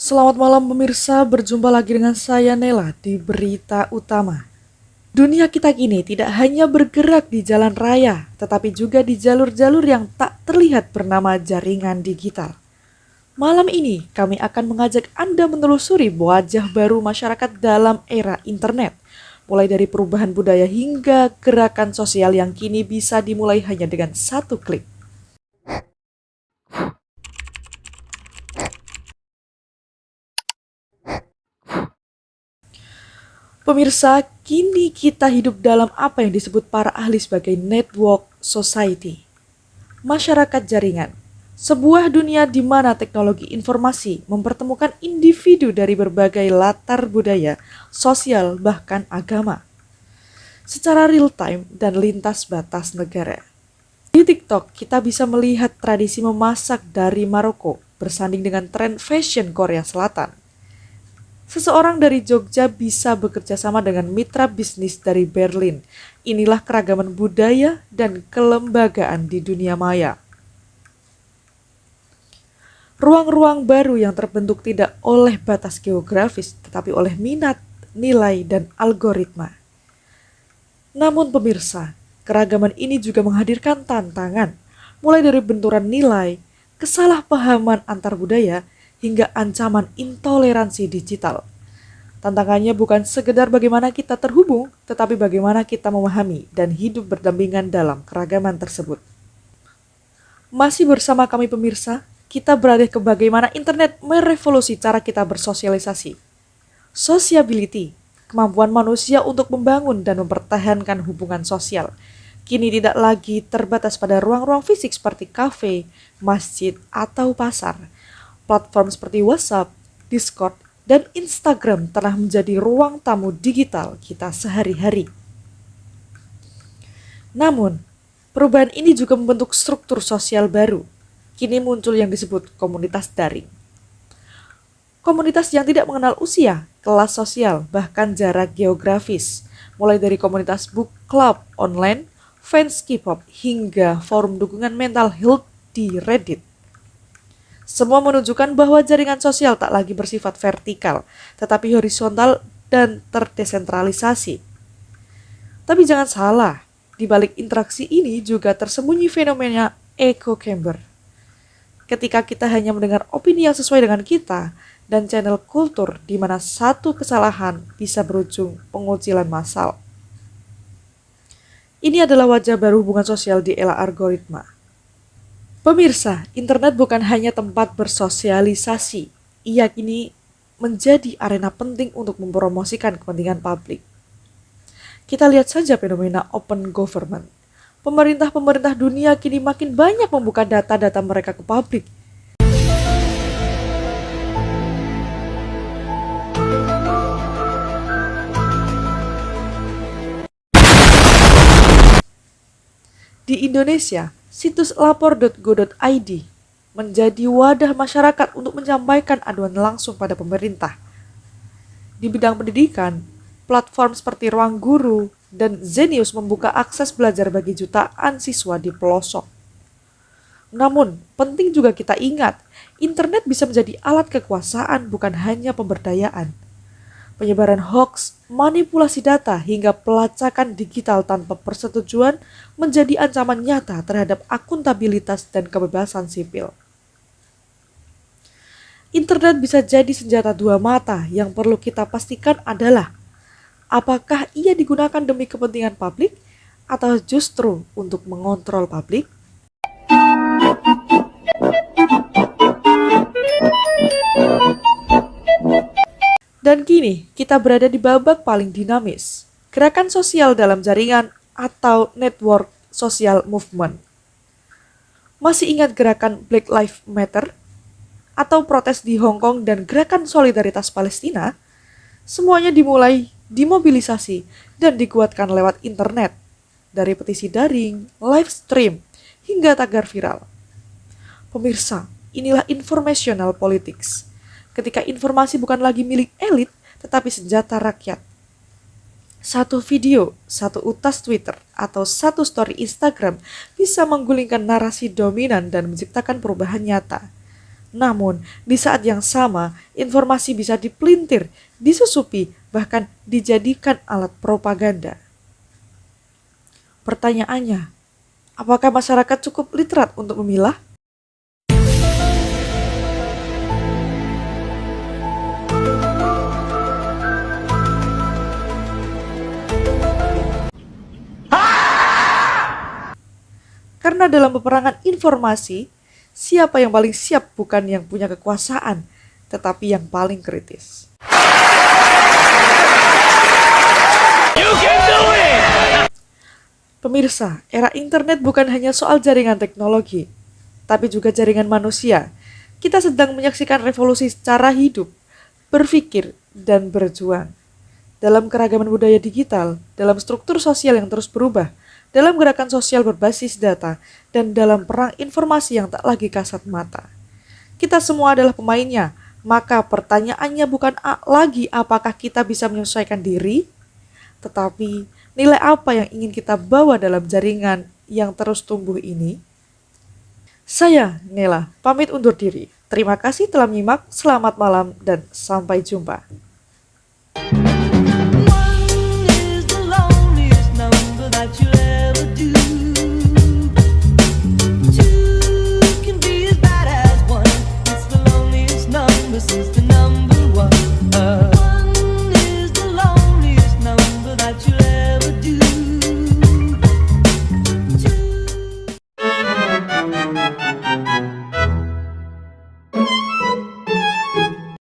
Selamat malam pemirsa, berjumpa lagi dengan saya Nela di Berita Utama. Dunia kita kini tidak hanya bergerak di jalan raya, tetapi juga di jalur-jalur yang tak terlihat bernama jaringan digital. Malam ini kami akan mengajak Anda menelusuri wajah baru masyarakat dalam era internet. Mulai dari perubahan budaya hingga gerakan sosial yang kini bisa dimulai hanya dengan satu klik. Pemirsa, kini kita hidup dalam apa yang disebut para ahli sebagai network society. Masyarakat jaringan, sebuah dunia di mana teknologi informasi mempertemukan individu dari berbagai latar budaya, sosial, bahkan agama, secara real time dan lintas batas negara. Di TikTok, kita bisa melihat tradisi memasak dari Maroko bersanding dengan tren fashion Korea Selatan. Seseorang dari Jogja bisa bekerja sama dengan mitra bisnis dari Berlin. Inilah keragaman budaya dan kelembagaan di dunia maya. Ruang-ruang baru yang terbentuk tidak oleh batas geografis, tetapi oleh minat, nilai, dan algoritma. Namun pemirsa, keragaman ini juga menghadirkan tantangan, mulai dari benturan nilai, kesalahpahaman antar budaya, hingga ancaman intoleransi digital. Tantangannya bukan sekedar bagaimana kita terhubung, tetapi bagaimana kita memahami dan hidup berdampingan dalam keragaman tersebut. Masih bersama kami pemirsa, kita beralih ke bagaimana internet merevolusi cara kita bersosialisasi. Sociability, kemampuan manusia untuk membangun dan mempertahankan hubungan sosial, kini tidak lagi terbatas pada ruang-ruang fisik seperti kafe, masjid, atau pasar. Platform seperti WhatsApp, Discord, dan Instagram telah menjadi ruang tamu digital kita sehari-hari. Namun, perubahan ini juga membentuk struktur sosial baru. Kini muncul yang disebut komunitas daring. Komunitas yang tidak mengenal usia, kelas sosial, bahkan jarak geografis. Mulai dari komunitas book club online, fans K-pop, hingga forum dukungan mental health di Reddit. Semua menunjukkan bahwa jaringan sosial tak lagi bersifat vertikal, tetapi horizontal dan terdesentralisasi. Tapi jangan salah, di balik interaksi ini juga tersembunyi fenomena echo chamber. Ketika kita hanya mendengar opini yang sesuai dengan kita, dan channel kultur di mana satu kesalahan bisa berujung pengucilan massal. Ini adalah wajah baru hubungan sosial di era algoritma. Pemirsa, internet bukan hanya tempat bersosialisasi. Ia kini menjadi arena penting untuk mempromosikan kepentingan publik. Kita lihat saja fenomena open government. Pemerintah-pemerintah dunia kini makin banyak membuka data-data mereka ke publik. Di Indonesia, situs lapor.go.id menjadi wadah masyarakat untuk menyampaikan aduan langsung pada pemerintah. Di bidang pendidikan, platform seperti Ruang Guru dan Zenius membuka akses belajar bagi jutaan siswa di pelosok. Namun, penting juga kita ingat, internet bisa menjadi alat kekuasaan bukan hanya pemberdayaan. Penyebaran hoaks, manipulasi data, hingga pelacakan digital tanpa persetujuan menjadi ancaman nyata terhadap akuntabilitas dan kebebasan sipil. Internet bisa jadi senjata dua mata. Yang perlu kita pastikan adalah apakah ia digunakan demi kepentingan publik atau justru untuk mengontrol publik? Dan kini kita berada di babak paling dinamis, gerakan sosial dalam jaringan atau network social movement. Masih ingat gerakan Black Lives Matter atau protes di Hong Kong dan gerakan solidaritas Palestina? Semuanya dimulai, dimobilisasi, dan dikuatkan lewat internet, dari petisi daring, live stream, hingga tagar viral. Pemirsa, inilah informational politics. Ketika informasi bukan lagi milik elit, tetapi senjata rakyat. Satu video, satu utas Twitter, atau satu story Instagram bisa menggulingkan narasi dominan dan menciptakan perubahan nyata. Namun, di saat yang sama, informasi bisa dipelintir, disusupi, bahkan dijadikan alat propaganda. Pertanyaannya, apakah masyarakat cukup literat untuk memilah? Karena dalam peperangan informasi, siapa yang paling siap bukan yang punya kekuasaan, tetapi yang paling kritis. Pemirsa, era internet bukan hanya soal jaringan teknologi, tapi juga jaringan manusia. Kita sedang menyaksikan revolusi secara hidup, berpikir, dan berjuang. Dalam keragaman budaya digital, dalam struktur sosial yang terus berubah, dalam gerakan sosial berbasis data, dan dalam perang informasi yang tak lagi kasat mata. Kita semua adalah pemainnya, maka pertanyaannya bukan lagi apakah kita bisa menyesuaikan diri, tetapi nilai apa yang ingin kita bawa dalam jaringan yang terus tumbuh ini? Saya, Nela, pamit undur diri. Terima kasih telah menyimak, selamat malam, dan sampai jumpa.